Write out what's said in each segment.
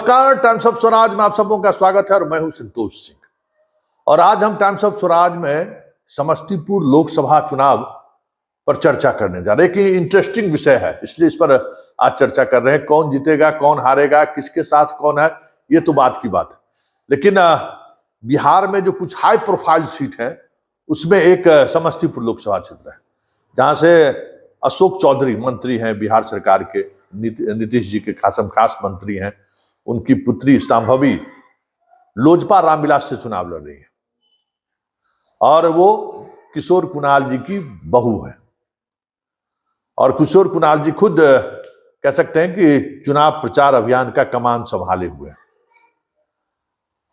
नमस्कार, times of Swaraj में आप सबों का स्वागत है और मैं हूं संतोष सिंह। और आज हम टाइम्स ऑफ स्वराज में समस्तीपुर लोकसभा चुनाव पर चर्चा करने जा रहे हैं। एक इंटरेस्टिंग विषय है, इसलिए इस पर आज चर्चा कर रहे हैं। कौन जीतेगा, कौन हारेगा, किसके साथ कौन है, ये तो बात की बात है। लेकिन बिहार में जो कुछ हाई प्रोफाइल सीट है उसमें एक समस्तीपुर लोकसभा क्षेत्र है, जहां से अशोक चौधरी मंत्री हैं बिहार सरकार के, नीतीश जी के खास मंत्री हैं। उनकी पुत्री संभवी लोजपा रामविलास से चुनाव लड़ रही है और वो किशोर कुणाल जी की बहू है। और किशोर कुणाल जी खुद कह सकते हैं कि चुनाव प्रचार अभियान का कमान संभाले हुए हैं।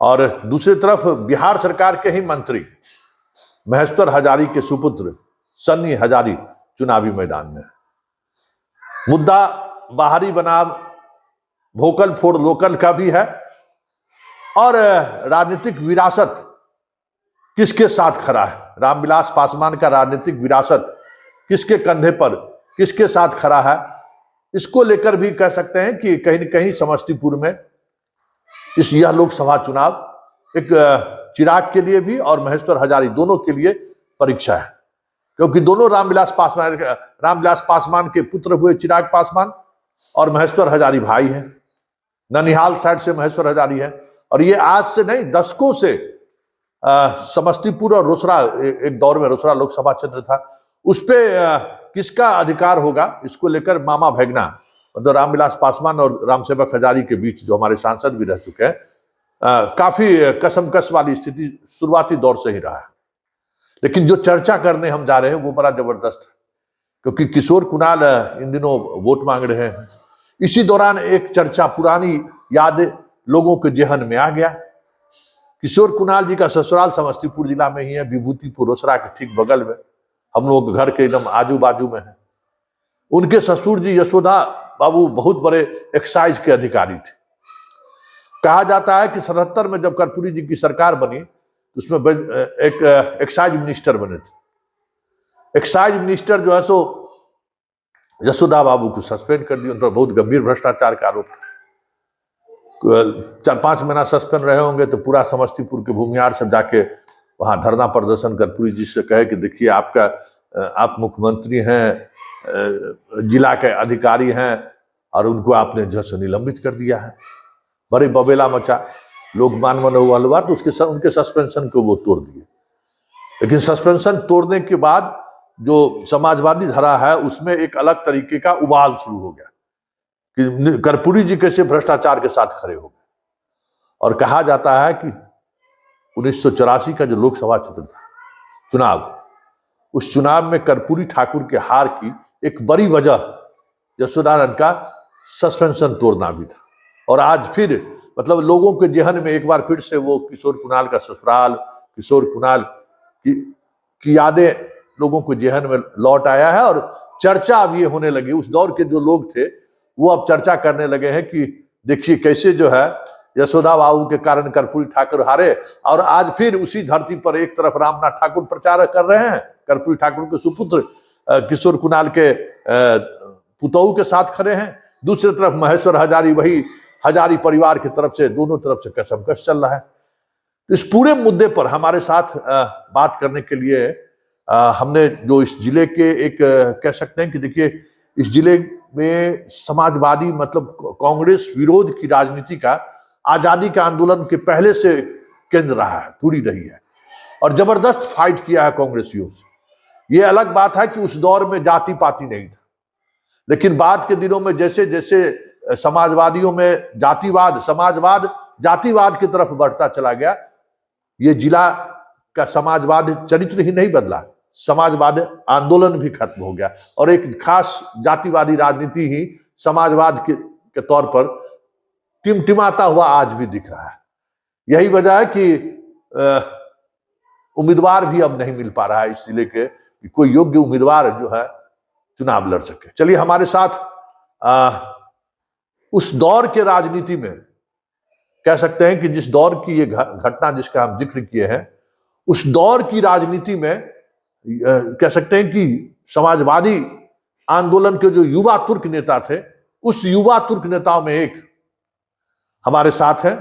और दूसरी तरफ बिहार सरकार के ही मंत्री महेश्वर हजारी के सुपुत्र सन्नी हजारी चुनावी मैदान में। मुद्दा बाहरी बनाम वोकल फॉर लोकल का भी है और राजनीतिक विरासत किसके साथ खड़ा है, रामविलास पासवान का राजनीतिक विरासत किसके कंधे पर, किसके साथ खड़ा है, इसको लेकर भी कह सकते हैं कि कहीं न कहीं समस्तीपुर में यह लोकसभा चुनाव एक चिराग के लिए भी और महेश्वर हजारी दोनों के लिए परीक्षा है, क्योंकि दोनों रामविलास पासवान के पुत्र हुए चिराग पासवान और महेश्वर हजारी भाई हैं। ननिहाल साइड से महेश्वर हजारी है और ये आज से नहीं, दशकों से समस्तीपुर और रोसड़ा, एक दौर में रोसड़ा लोकसभा क्षेत्र था, उस पे किसका अधिकार होगा, इसको लेकर मामा भैगना मतलब रामविलास पासवान और रामसेवक हजारी के बीच, जो हमारे सांसद भी रह चुके हैं, काफी कसमकस वाली स्थिति शुरुआती दौर से ही रहा है। लेकिन जो चर्चा करने हम जा रहे हैं वो बड़ा जबरदस्त है, क्योंकि किशोर कुणाल इन दिनों वोट मांग रहे हैं। इसी दौरान एक चर्चा, पुरानी याद लोगों के जेहन में आ गया। किशोर कुणाल जी का ससुराल समस्तीपुर जिला में ही है, विभूतिपुर रोसड़ा के ठीक बगल में, हम लोग घर के एकदम आजू बाजू में है। उनके ससुर जी यशोदा बाबू बहुत बड़े एक्साइज के अधिकारी थे। कहा जाता है कि 77 में जब कर्पूरी जी की सरकार बनी तो उसमें एक एक्साइज मिनिस्टर बने थे। एक्साइज मिनिस्टर जो है सो यशोदा बाबू को सस्पेंड कर दिया। उन पर बहुत गंभीर भ्रष्टाचार का आरोप था। 4-5 महीना सस्पेंड रहे होंगे तो पूरा समस्तीपुर के भूमिहार सब जाके वहां धरना प्रदर्शन कर्पूरी जी से कहे कि देखिए आप मुख्यमंत्री हैं, जिला के अधिकारी हैं और उनको आपने जो है निलंबित कर दिया है। बड़े बबेला मचा, लोग मान हुआ तो उनके सस्पेंशन को वो तोड़ दिए। लेकिन सस्पेंशन तोड़ने के बाद जो समाजवादी धारा है उसमें एक अलग तरीके का उबाल शुरू हो गया कि कर्पूरी जी कैसे भ्रष्टाचार के साथ खड़े हो गए। और कहा जाता है कि 1984 का जो लोकसभा क्षेत्र था चुनाव, उस चुनाव में कर्पूरी ठाकुर के हार की एक बड़ी वजह यशोदानंद का सस्पेंशन तोड़ना भी था। और आज फिर मतलब लोगों के जेहन में एक बार फिर से वो किशोर कुणाल का ससुराल, किशोर कुणाल की यादें लोगों को जेहन में लौट आया है। और चर्चा अब ये होने लगी, उस दौर के जो लोग थे वो अब चर्चा करने लगे हैं कि देखिए कैसे जो है यशोदा बाबू के कारण कर्पूरी ठाकुर हारे, और आज फिर उसी धरती पर एक तरफ रामनाथ ठाकुर प्रचार कर रहे हैं, कर्पूरी ठाकुर के सुपुत्र किशोर कुणाल के पुतोहू के साथ खड़े हैं, दूसरी तरफ महेश्वर हजारी वही हजारी परिवार की तरफ से, दोनों तरफ से कसमकस चल रहा है। इस पूरे मुद्दे पर हमारे साथ बात करने के लिए हमने जो इस जिले के एक कह सकते हैं कि देखिए इस जिले में समाजवादी मतलब कांग्रेस विरोध की राजनीति का आजादी के आंदोलन के पहले से केंद्र रहा है, पूरी रही है और जबरदस्त फाइट किया है कांग्रेसियों से। ये अलग बात है कि उस दौर में जाति पाति नहीं था, लेकिन बाद के दिनों में जैसे जैसे समाजवादियों में समाजवाद जातिवाद की तरफ बढ़ता चला गया, ये जिला का समाजवाद चरित्र ही नहीं बदला, समाजवाद आंदोलन भी खत्म हो गया और एक खास जातिवादी राजनीति ही समाजवाद के तौर पर टिमटिमाता हुआ आज भी दिख रहा है। यही वजह है कि उम्मीदवार भी अब नहीं मिल पा रहा है इस जिले के, कि कोई योग्य उम्मीदवार जो है चुनाव लड़ सके। चलिए हमारे साथ उस दौर के राजनीति में कह सकते हैं कि जिस दौर की ये घटना जिसका हम जिक्र किए हैं, उस दौर की राजनीति में कह सकते हैं कि समाजवादी आंदोलन के जो युवा तुर्क नेता थे, उस युवा तुर्क नेताओं में एक हमारे साथ है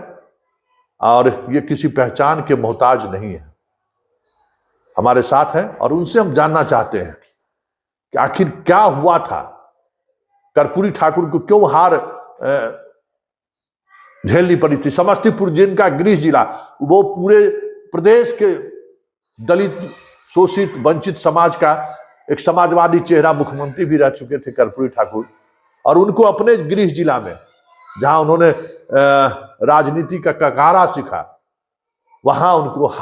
और ये किसी पहचान के मोहताज नहीं है, हमारे साथ है। और उनसे हम जानना चाहते हैं कि आखिर क्या हुआ था, कर्पूरी ठाकुर को क्यों हार झेलनी पड़ी थी। समस्तीपुर जिनका गृह जिला, वो पूरे प्रदेश के दलित, शोषित, वंचित समाज का एक समाजवादी चेहरा, मुख्यमंत्री भी रह चुके थे कर्पूरी ठाकुर। और उनको अपने गृह जिला में, जहां उन्होंने राजनीति का ककारा सीखा, वहां उनको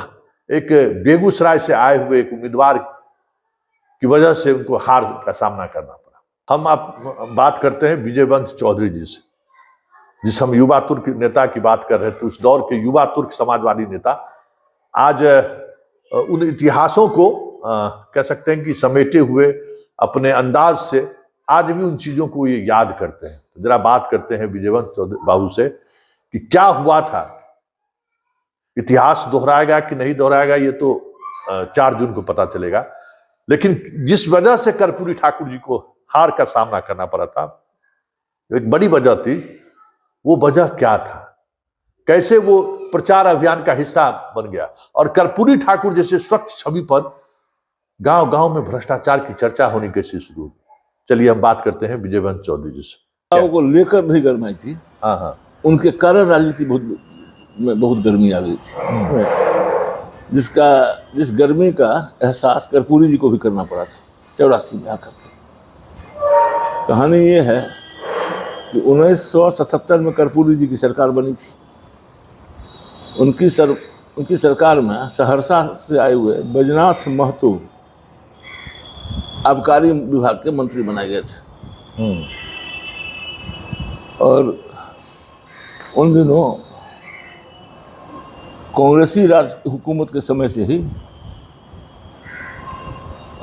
एक बेगूसराय से आए हुए एक उम्मीदवार की वजह से उनको हार का सामना करना पड़ा। हम आप बात करते हैं विजयवंत चौधरी जी से, जिस हम युवा तुर्क नेता की बात कर रहे थे, उस दौर के युवा तुर्क समाजवादी नेता आज उन इतिहासों को कह सकते हैं कि समेटे हुए अपने अंदाज से आज भी उन चीजों को ये याद करते हैं। तो जरा बात करते हैं विजयवंत चौधरी बाबू से कि क्या हुआ था। इतिहास दोहराएगा कि नहीं दोहराएगा ये तो 4 जून को पता चलेगा, लेकिन जिस वजह से कर्पूरी ठाकुर जी को हार का सामना करना पड़ा था, एक बड़ी वजह थी। वो वजह क्या था, कैसे वो प्रचार अभियान का हिस्सा बन गया, और कर्पूरी ठाकुर जैसे स्वच्छ छवि पर गांव गांव में भ्रष्टाचार की चर्चा होनी कैसे शुरू हुई। चलिए हम बात करते हैं विजयवंत चौधरी जी से। को लेकर भी गर्माई थी। हाँ हाँ, उनके कारण राजनीति बहुत गर्मी आ गई थी, जिस गर्मी का एहसास कर्पूरी जी को भी करना पड़ा था 84 में आकर। कहानी ये है कि 1977 में कर्पूरी जी की सरकार बनी थी। उनकी सरकार में सहरसा से आए हुए बैजनाथ महतो आबकारी विभाग के मंत्री बनाए गए थे। और उन दिनों कांग्रेसी राज हुकूमत के समय से ही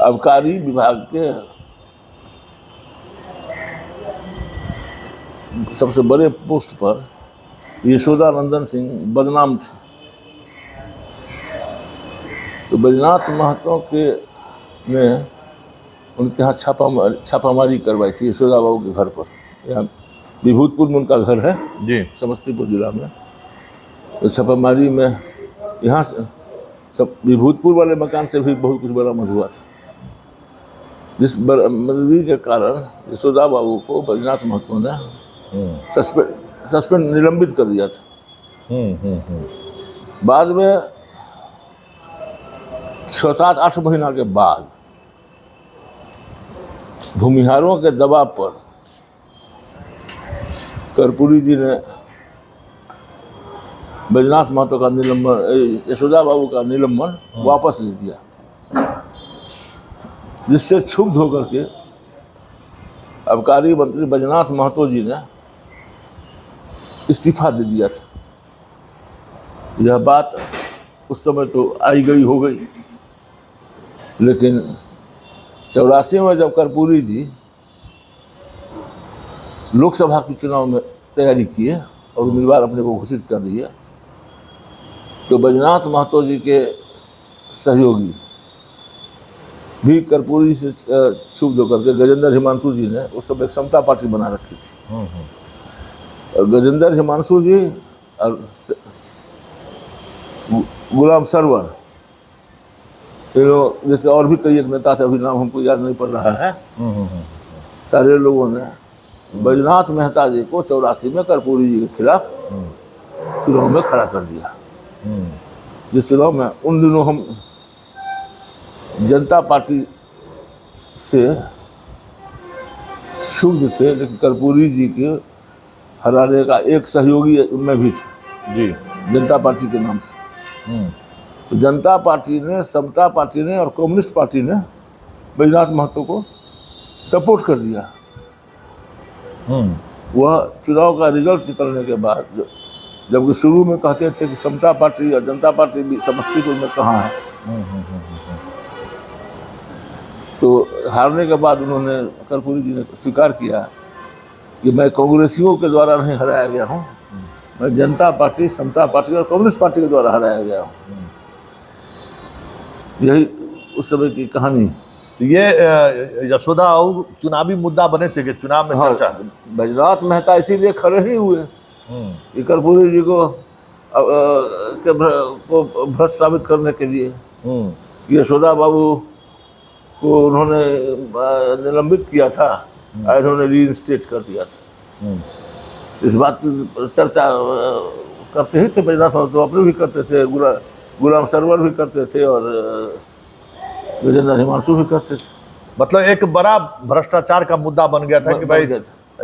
आबकारी विभाग के सबसे बड़े पोस्ट पर यशोदानंदन सिंह बदनाम थे। तो बैजनाथ महतो ने उनके यहाँ छापामारी करवाई थी यशोदा बाबू के घर पर। यहाँ विभूतपुर में उनका घर है जी, समस्तीपुर जिला में। तो छापामारी में यहाँ सब विभूतपुर वाले मकान से भी बहुत कुछ बरामद हुआ था, जिस बरामदगी के कारण यशोदा बाबू को बैजनाथ महतो ने सस्पेंड निलंबित कर दिया था। बाद में 6-7-8 महीना के बाद भूमिहारों के दबाव पर कर्पूरी जी ने बैजनाथ महतो का निलंबन, यशोदा बाबू का निलंबन वापस ले लिया, जिससे क्षुब्ध होकर के आबकारी मंत्री बैजनाथ महतो जी ने इस्तीफा दे दिया था। यह बात उस समय तो आई गई हो गई, लेकिन 84 में जब कर्पूरी जी लोकसभा के चुनाव में तैयारी किए और उम्मीदवार अपने को घोषित कर दिए, तो बैजनाथ महतो जी के सहयोगी भी कर्पूरी से क्षुब्ध होकर के गजेंद्र हिमांशु जी ने उस समय एक समता पार्टी बना रखी थी। गजेंद्र हिमांशु जी और गुलाम सरवर, जैसे और भी कई एक नेता थे, अभी नाम हमको याद नहीं पड़ रहा है, सारे लोगों ने बैजनाथ मेहता जी को 84 में कर्पूरी जी के खिलाफ चुनाव में खड़ा कर दिया। जिस चुनाव में उन दिनों हम जनता पार्टी से क्षुब्ध थे, लेकिन कर्पूरी जी के हराने का एक सहयोगी मैं भी था जी, जनता पार्टी के नाम से। तो जनता पार्टी ने, समता पार्टी ने और कम्युनिस्ट पार्टी ने बैजनाथ महतो को सपोर्ट कर दिया। वह चुनाव का रिजल्ट निकलने के बाद, जबकि शुरू में कहते थे कि समता पार्टी और जनता पार्टी भी समस्तीपुर में कहाँ है, तो हारने के बाद उन्होंने, कर्पूरी जी ने स्वीकार किया कि मैं कांग्रेसियों के द्वारा नहीं हराया गया हूँ, मैं जनता पार्टी, समता पार्टी और कम्युनिस्ट पार्टी के द्वारा हराया गया हूँ। यही उस समय की कहानी। ये यशोदा और चुनावी मुद्दा बने थे कि चुनाव में चर्चा। बैजनाथ मेहता इसीलिए खड़े ही हुए कि कर्पूरी जी को भ्रष्ट साबित करने के लिए यशोदा बाबू को उन्होंने निलंबित किया था, उन्होंने रीइंस्टेट कर दिया था। इस बात की चर्चा करते ही थे बैजनाथ महतो, अपने भी करते थे, गुलाम सरवर भी करते थे और गजेंद्र हिमांशु भी करते थे। मतलब एक बड़ा भ्रष्टाचार का मुद्दा बन गया था कि भाई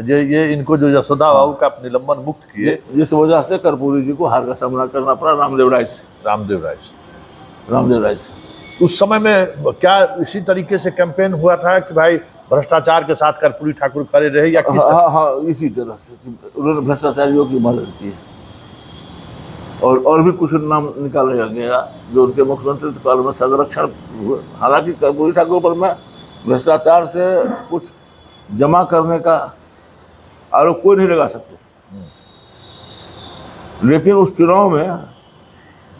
ये इनको जो यशोदा बाबू का निलंबन मुक्त किए, जिस वजह से कर्पूरी जी को हार का सामना करना पड़ा रामदेव राय से। उस समय में क्या इसी तरीके से कैंपेन हुआ था कि भाई भ्रष्टाचार के साथ कर्पूरी ठाकुर खड़े रहे या किस तरह? हाँ, इसी तरह से उन्होंने भ्रष्टाचारियों की मदद की और भी कुछ नाम निकाला गया जो उनके मुख्यमंत्री काल में संरक्षण हुए। हालांकि कर्पूरी ठाकुर पर मैं भ्रष्टाचार से कुछ जमा करने का आरोप कोई नहीं लगा सकते, लेकिन उस चुनाव में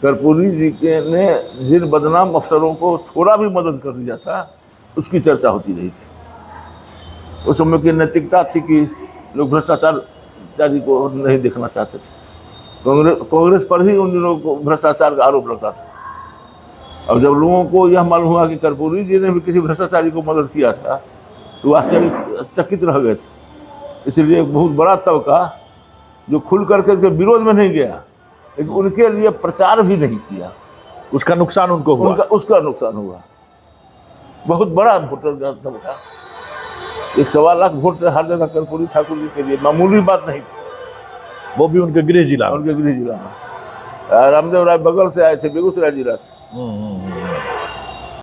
कर्पूरी जी ने जिन बदनाम अफसरों को थोड़ा भी मदद कर दिया था उसकी चर्चा होती रही थी। उस समय की नैतिकता थी कि लोग भ्रष्टाचारी को नहीं देखना चाहते थे। कांग्रेस पर ही उन दिनों को भ्रष्टाचार का आरोप लगता था। अब जब लोगों को यह मालूम हुआ कि कर्पूरी जी ने भी किसी भ्रष्टाचारी को मदद किया था तो आश्चर्यचकित रह गए थे। इसलिए एक बहुत बड़ा तबका जो खुल करके उनके विरोध में नहीं गया, लेकिन उनके लिए प्रचार भी नहीं किया, उसका नुकसान उनको हुआ। उसका नुकसान हुआ। बहुत बड़ा वोटर का तबका, 1.25 लाख वोट से हर जगह कर्पूरी ठाकुर जी के लिए मामूली बात नहीं थी। वो भी उनके गृह जिला में। रामदेव राय बगल से आए थे, बेगूसराय जिला से।